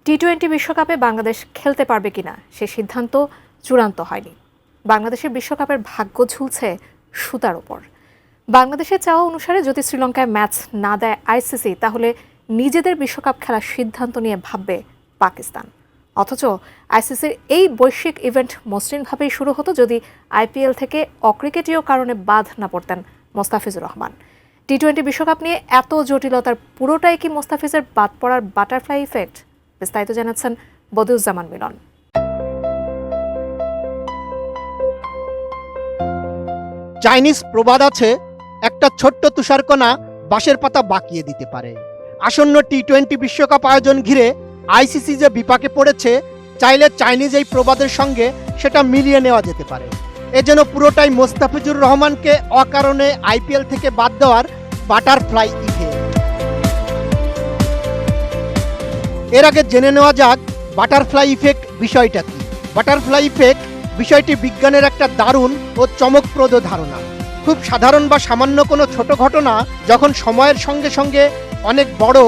টি-20 বিশ্বকাপে বাংলাদেশ খেলতে পারবে কিনা সে সিদ্ধান্ত চূড়ান্ত হয়নি। বাংলাদেশের বিশ্বকাপের ভাগ্য ঝুলছে সুতার উপর। বাংলাদেশের চাওয়া অনুসারে যদি শ্রীলঙ্কায় ম্যাচ না দেয় আইসিসি, তাহলে নিজেদের বিশ্বকাপ খেলার সিদ্ধান্ত নিয়ে ভাববে পাকিস্তান। অথচ আইসিসির এই বৈশ্বিক ইভেন্ট মসৃণভাবেই শুরু হতো যদি আইপিএল থেকে অক্রিকেটীয় কারণে বাদ না পড়তেন মোস্তাফিজুর রহমান। টি-20 বিশ্বকাপ নিয়ে এত জটিলতার পুরোটাই কি মোস্তাফিজের বাদ পড়ার বাটারফ্লাই ইফেক্ট? বিস্তারিত জানাচ্ছেন বদিউজ্জামান মিলন। চাইনিজ প্রবাদ আছে, একটা ছোট্ট তুষারকণা বাঁশের পাতা বাঁকিয়ে দিতে পারে। আসন্ন টি-20 বিশ্বকাপ আয়োজন ঘিরে আইসিসি যে বিপাকে পড়েছে, চাইলে চাইনিজ এই প্রবাদের সঙ্গে সেটা মিলিয়ে নেওয়া যেতে পারে। এজন্য পুরোটাই মোস্তাফিজুর রহমানকে অকারণে আইপিএল থেকে বাদ দেওয়ার বাটারফ্লাই ইফেক্ট। এর আগে জেনে নেওয়া যাক বাটারফ্লাই ইফেক্ট বিষয়টা কি। বাটারফ্লাই ইফেক্ট বিষয়টি বিজ্ঞানের একটা দারুণ ও চমকপ্রদ ধারণা। খুব সাধারণ বা সামান্য কোনো ছোট ঘটনা যখন সময়ের সঙ্গে সঙ্গে অনেক বড়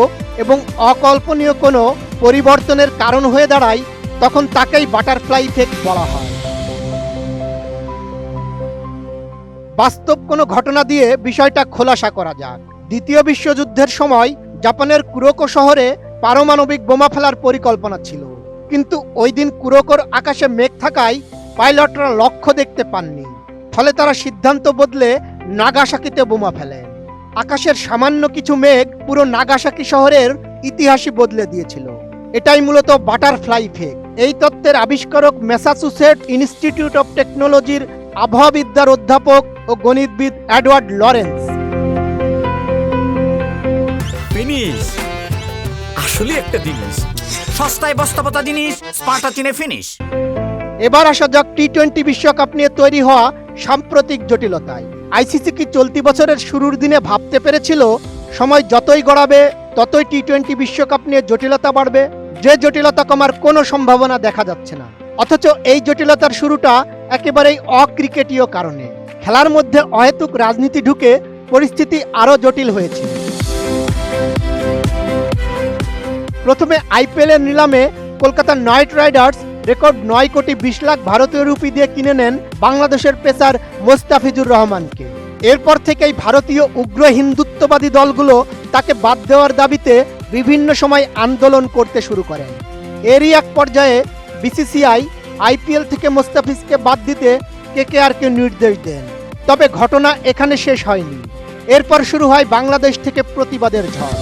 এবং অকল্পনীয় কোনো পরিবর্তনের কারণ হয়ে দাঁড়ায়, তখন তাকেই বাটারফ্লাই ইফেক্ট বলা হয়। বাস্তব কোনো ঘটনা দিয়ে বিষয়টা খোলাসা করা যাক। দ্বিতীয় বিশ্বযুদ্ধের সময় জাপানের কুরোকো শহরে পারমাণবিক বোমা ফেলার পরিকল্পনা ছিল, কিন্তু ওই দিন কুরোকোর আকাশে মেঘ থাকায় পাইলটরা লক্ষ্য দেখতে পাননি। ফলে তারা সিদ্ধান্ত বদলে নাগাসাকিতে বোমা ফেলেন। আকাশের সামান্য কিছু মেঘ পুরো নাগাসাকি শহরের ইতিহাসই বদলে দিয়েছিল। এটাই মূলত বাটারফ্লাই ইফেক্ট। এই তত্ত্বের আবিষ্কারক ম্যাসাচুসেটস ইনস্টিটিউট অব টেকনোলজির আবহাওয়াবিদ্যার অধ্যাপক ও গণিতবিদ এডওয়ার্ড লরেন্স। ফিনিশ আসলে একটা জিনিস, সস্তায় বস্তাপতা জিনিস, স্পার্টা চিনে ফিনিশ। এবার আসা যাক টি-20 বিশ্বকাপ নিয়ে তৈরি হওয়া সাম্প্রতিক জটিলতায়। আইসিসি কি চলতি বছরের শুরুর দিনে ভাবতে পেরেছিল সময় যতই গড়াবে ততই টি-20 বিশ্বকাপ নিয়ে জটিলতা বাড়বে? যে জটিলতা কমার কোনো সম্ভাবনা দেখা যাচ্ছে না। অথচ এই জটিলতার শুরুটা একেবারেই অক্রিকেটীয় কারণে। খেলার মধ্যে অহেতুক রাজনীতি ঢুকে পরিস্থিতি আরও জটিল হয়েছে। প্রথমে আইপিএলের নিলামে কলকাতা নাইট রাইডার্স রেকর্ড 9 কোটি 20 লাখ ভারতীয় রুপি দিয়ে কিনে নেন বাংলাদেশের পেসার মোস্তাফিজুর রহমানকে। এরপর থেকেই ভারতীয় উগ্র হিন্দুত্ববাদী দলগুলো তাকে বাদ দেওয়ার দাবিতে বিভিন্ন সময় আন্দোলন করতে শুরু করেন। এরই এক পর্যায়ে বিসিসিআই আইপিএল থেকে মোস্তাফিজকে বাদ দিতে কেকেআরকে নির্দেশ দেন। তবে ঘটনা এখানে শেষ হয়নি। এরপর শুরু হয় বাংলাদেশ থেকে প্রতিবাদের ঝড়।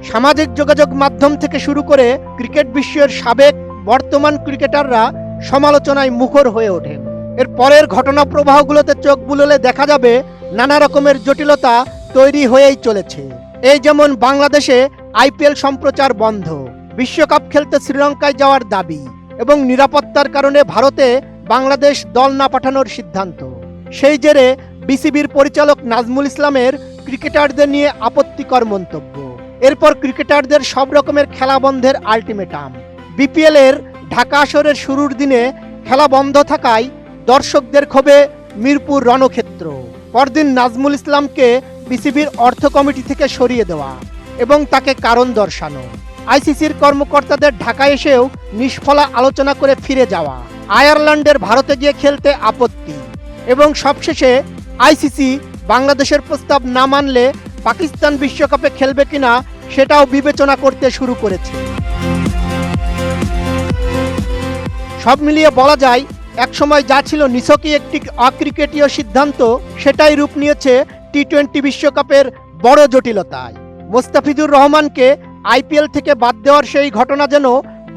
সামাজিক যোগাযোগ মাধ্যম থেকে শুরু করে ক্রিকেট বিশ্বের সাবেক বর্তমান ক্রিকেটাররা সমালোচনায় মুখর হয়ে ওঠেন। এর পরের ঘটনা প্রবাহগুলোতে চোখ বুলালে দেখা যাবে নানা রকমের জটিলতা তৈরি হয়েই চলেছে। এই যেমন বাংলাদেশে আইপিএল সম্প্রচার বন্ধ, বিশ্বকাপ খেলতে শ্রীলঙ্কায় যাওয়ার দাবি এবং নিরাপত্তার কারণে ভারতে বাংলাদেশ দল না পাঠানোর সিদ্ধান্ত। সেই জেরে বিসিবির পরিচালক নাজমুল ইসলামের ক্রিকেটারদের নিয়ে আপত্তিকর মন্তব্য। এরপর ক্রিকেটারদের সব রকমের খেলা বন্ধের আলটিমেটাম। বিপিএল এর ঢাকা আসরের শুরুর দিনে খেলা বন্ধ থাকায় দর্শকদের ক্ষোভে মিরপুর রণক্ষেত্র। পরদিন নাজমুল ইসলামকে বিসিবির অর্থ কমিটি থেকে সরিয়ে দেওয়া এবং তাকে কারণ দর্শানো। আইসিসির কর্মকর্তাদের ঢাকায় এসেও নিষ্ফলা আলোচনা করে ফিরে যাওয়া। আয়ারল্যান্ডের ভারতে গিয়ে খেলতে আপত্তি এবং সবশেষে আইসিসি বাংলাদেশের প্রস্তাব না মানলে পাকিস্তান বিশ্বকাপে খেলবে কিনা সেটাও বিবেচনা করতে শুরু করেছে। সব মিলিয়ে বলা যায়, একসময় যা ছিল নিছকই একটি অক্রিকেটীয় সিদ্ধান্ত, সেটাই রূপ নিয়েছে টি-20 বিশ্বকাপের বড় জটিলতায়। মোস্তাফিজুর রহমানকে আইপিএল থেকে বাদ দেওয়ার সেই ঘটনা যেন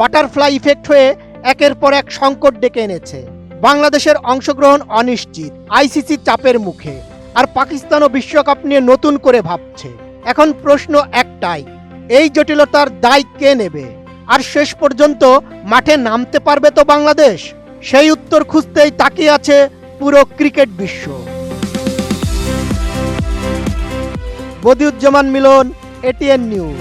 বাটারফ্লাই ইফেক্ট হয়ে একের পর এক সংকট ডেকে এনেছে। বাংলাদেশের অংশগ্রহণ অনিশ্চিত, আইসিসি চাপের মুখে, আর পাকিস্তানও বিশ্বকাপ নিয়ে নতুন করে ভাবছে। এখন প্রশ্ন একটাই, এই জটিলতার দায় কে নেবে? আর শেষ পর্যন্ত মাঠে নামতে পারবে তো বাংলাদেশ? সেই উত্তর খুঁজতেই তাকিয়ে আছে পুরো ক্রিকেট বিশ্ব। বদিউজ্জামান মিলন, এটিএন নিউজ।